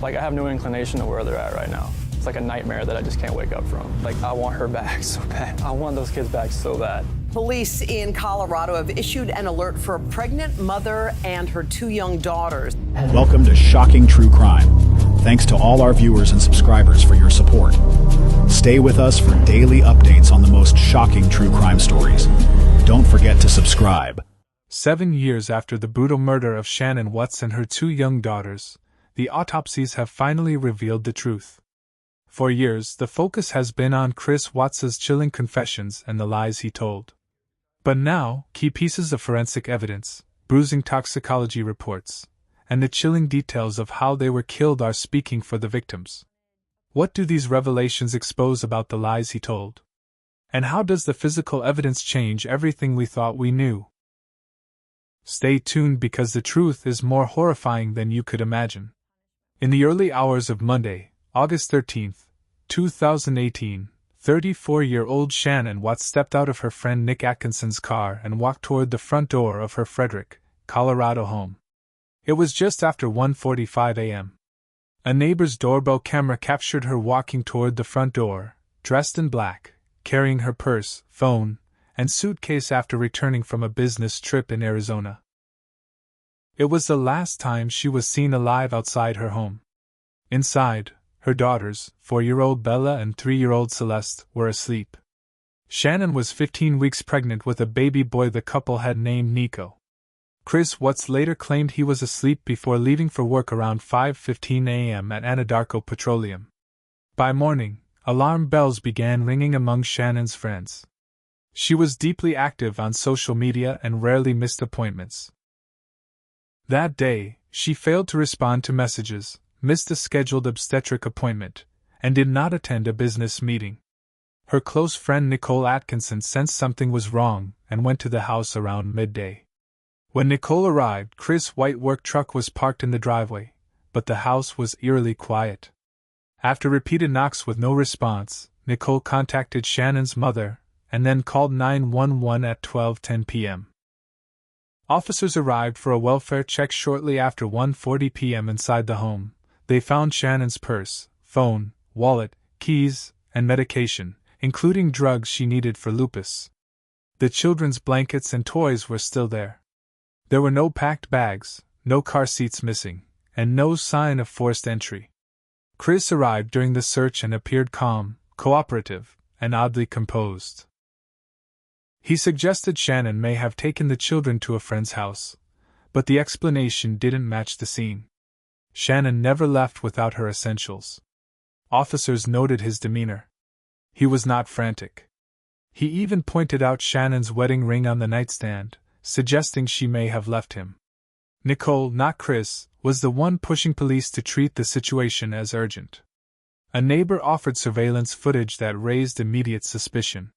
Like, I have no inclination to where they're at right now. It's like a nightmare that I just can't wake up from. Like, I want her back so bad. I want those kids back so bad. Police in Colorado have issued an alert for a pregnant mother and her 2 young daughters. Welcome to Shocking True Crime. Thanks to all our viewers and subscribers for your support. Stay with us for daily updates on the most shocking true crime stories. Don't forget to subscribe. 7 years after the brutal murder of Shannon Watts and her 2 young daughters, the autopsies have finally revealed the truth. For years, the focus has been on Chris Watts's chilling confessions and the lies he told. But now, key pieces of forensic evidence, bruising toxicology reports, and the chilling details of how they were killed are speaking for the victims. What do these revelations expose about the lies he told? And how does the physical evidence change everything we thought we knew? Stay tuned because the truth is more horrifying than you could imagine. In the early hours of Monday, August 13, 2018, 34-year-old Shannon Watts stepped out of her friend Nick Atkinson's car and walked toward the front door of her Frederick, Colorado home. It was just after 1:45 a.m. A neighbor's doorbell camera captured her walking toward the front door, dressed in black, carrying her purse, phone, and suitcase after returning from a business trip in Arizona. It was the last time she was seen alive outside her home. Inside, her daughters, 4-year-old Bella and 3-year-old Celeste, were asleep. Shannon was 15 weeks pregnant with a baby boy the couple had named Nico. Chris Watts later claimed he was asleep before leaving for work around 5:15 a.m. at Anadarko Petroleum. By morning, alarm bells began ringing among Shannon's friends. She was deeply active on social media and rarely missed appointments. That day, she failed to respond to messages, missed a scheduled obstetric appointment, and did not attend a business meeting. Her close friend Nicole Atkinson sensed something was wrong and went to the house around midday. When Nicole arrived, Chris' white work truck was parked in the driveway, but the house was eerily quiet. After repeated knocks with no response, Nicole contacted Shannon's mother and then called 911 at 12:10 p.m. Officers arrived for a welfare check shortly after 1:40 p.m. inside the home. They found Shannon's purse, phone, wallet, keys, and medication, including drugs she needed for lupus. The children's blankets and toys were still there. There were no packed bags, no car seats missing, and no sign of forced entry. Chris arrived during the search and appeared calm, cooperative, and oddly composed. He suggested Shannon may have taken the children to a friend's house, but the explanation didn't match the scene. Shannon never left without her essentials. Officers noted his demeanor. He was not frantic. He even pointed out Shannon's wedding ring on the nightstand, suggesting she may have left him. Nicole, not Chris, was the one pushing police to treat the situation as urgent. A neighbor offered surveillance footage that raised immediate suspicion.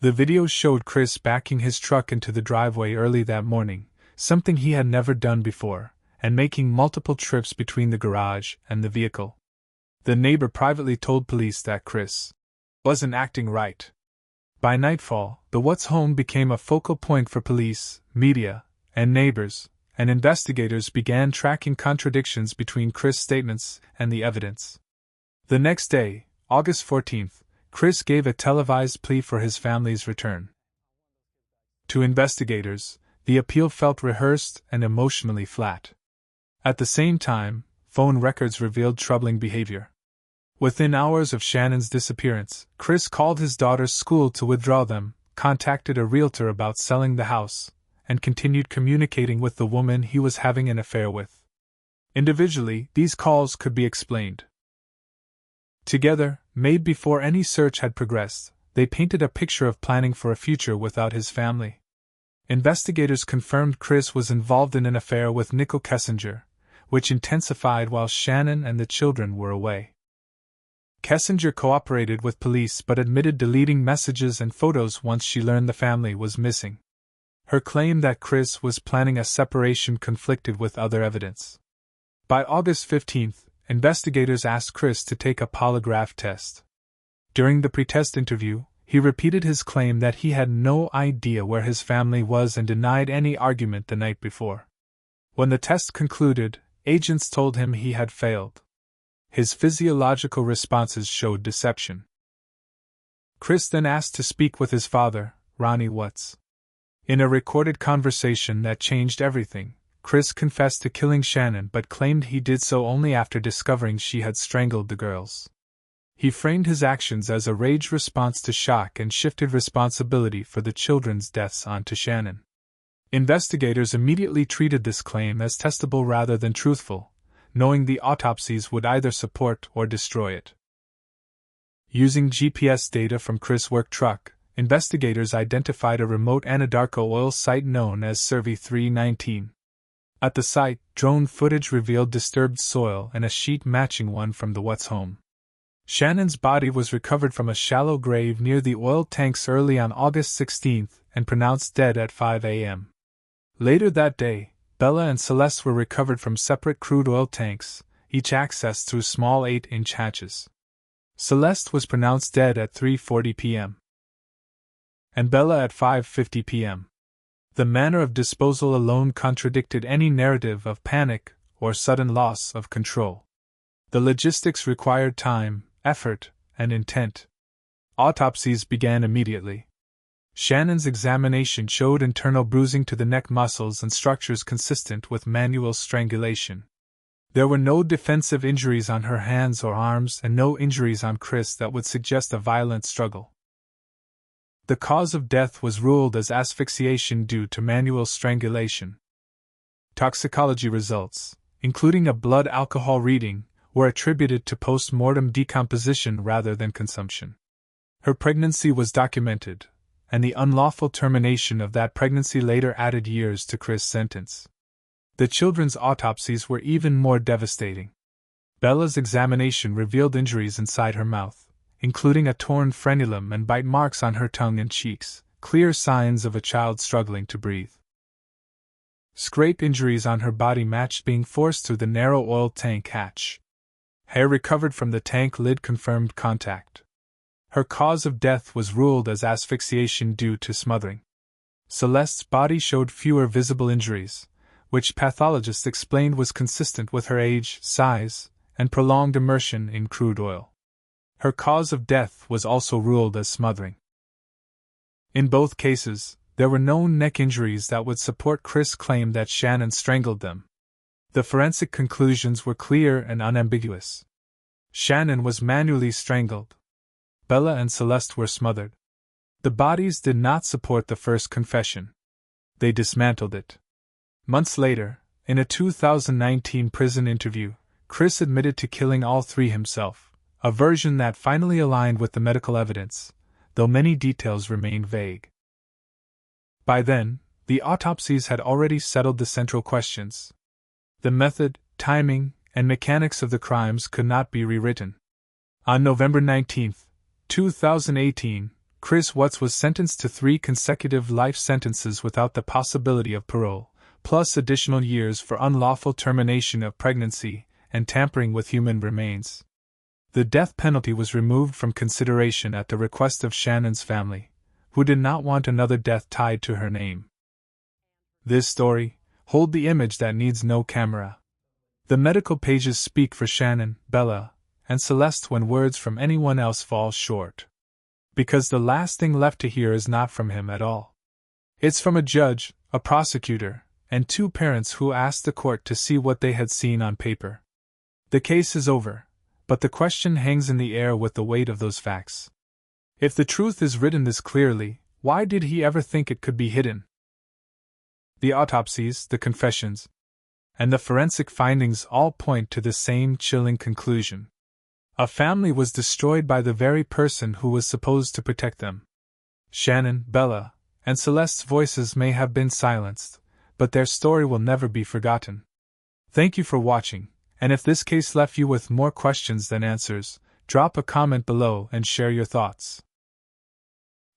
The video showed Chris backing his truck into the driveway early that morning, something he had never done before, and making multiple trips between the garage and the vehicle. The neighbor privately told police that Chris wasn't acting right. By nightfall, the Watts home became a focal point for police, media, and neighbors, and investigators began tracking contradictions between Chris' statements and the evidence. The next day, August 14th, Chris gave a televised plea for his family's return. To investigators, the appeal felt rehearsed and emotionally flat. At the same time, phone records revealed troubling behavior. Within hours of Shannon's disappearance, Chris called his daughter's school to withdraw them, contacted a realtor about selling the house, and continued communicating with the woman he was having an affair with. Individually, these calls could be explained. Together, made before any search had progressed, they painted a picture of planning for a future without his family. Investigators confirmed Chris was involved in an affair with Nicole Kessinger, which intensified while Shannon and the children were away. Kessinger cooperated with police but admitted deleting messages and photos once she learned the family was missing. Her claim that Chris was planning a separation conflicted with other evidence. By August 15th, investigators asked Chris to take a polygraph test. During the pretest interview, he repeated his claim that he had no idea where his family was and denied any argument the night before. When the test concluded, agents told him he had failed. His physiological responses showed deception. Chris then asked to speak with his father, Ronnie Watts. In a recorded conversation that changed everything, Chris confessed to killing Shannon but claimed he did so only after discovering she had strangled the girls. He framed his actions as a rage response to shock and shifted responsibility for the children's deaths onto Shannon. Investigators immediately treated this claim as testable rather than truthful, knowing the autopsies would either support or destroy it. Using GPS data from Chris' work truck, investigators identified a remote Anadarko oil site known as Survey 319. At the site, drone footage revealed disturbed soil and a sheet matching one from the Watts home. Shannon's body was recovered from a shallow grave near the oil tanks early on August 16 and pronounced dead at 5 a.m. Later that day, Bella and Celeste were recovered from separate crude oil tanks, each accessed through small 8-inch hatches. Celeste was pronounced dead at 3:40 p.m. and Bella at 5:50 p.m. The manner of disposal alone contradicted any narrative of panic or sudden loss of control. The logistics required time, effort, and intent. Autopsies began immediately. Shannon's examination showed internal bruising to the neck muscles and structures consistent with manual strangulation. There were no defensive injuries on her hands or arms and no injuries on Chris that would suggest a violent struggle. The cause of death was ruled as asphyxiation due to manual strangulation. Toxicology results, including a blood alcohol reading, were attributed to post-mortem decomposition rather than consumption. Her pregnancy was documented, and the unlawful termination of that pregnancy later added years to Chris' sentence. The children's autopsies were even more devastating. Bella's examination revealed injuries inside her mouth, including a torn frenulum and bite marks on her tongue and cheeks, clear signs of a child struggling to breathe. Scrape injuries on her body matched being forced through the narrow oil tank hatch. Hair recovered from the tank lid confirmed contact. Her cause of death was ruled as asphyxiation due to smothering. Celeste's body showed fewer visible injuries, which pathologists explained was consistent with her age, size, and prolonged immersion in crude oil. Her cause of death was also ruled as smothering. In both cases, there were no neck injuries that would support Chris' claim that Shannon strangled them. The forensic conclusions were clear and unambiguous. Shannon was manually strangled. Bella and Celeste were smothered. The bodies did not support the first confession. They dismantled it. Months later, in a 2019 prison interview, Chris admitted to killing all three himself, a version that finally aligned with the medical evidence, though many details remained vague. By then, the autopsies had already settled the central questions. The method, timing, and mechanics of the crimes could not be rewritten. On November 19, 2018, Chris Watts was sentenced to 3 consecutive life sentences without the possibility of parole, plus additional years for unlawful termination of pregnancy and tampering with human remains. The death penalty was removed from consideration at the request of Shannon's family, who did not want another death tied to her name. This story holds the image that needs no camera. The medical pages speak for Shannon, Bella, and Celeste when words from anyone else fall short. Because the last thing left to hear is not from him at all. It's from a judge, a prosecutor, and 2 parents who asked the court to see what they had seen on paper. The case is over, but the question hangs in the air with the weight of those facts. If the truth is written this clearly, why did he ever think it could be hidden? The autopsies, the confessions, and the forensic findings all point to the same chilling conclusion. A family was destroyed by the very person who was supposed to protect them. Shannon, Bella, and Celeste's voices may have been silenced, but their story will never be forgotten. Thank you for watching, and if this case left you with more questions than answers, drop a comment below and share your thoughts.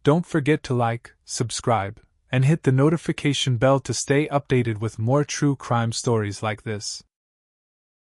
Don't forget to like, subscribe, and hit the notification bell to stay updated with more true crime stories like this.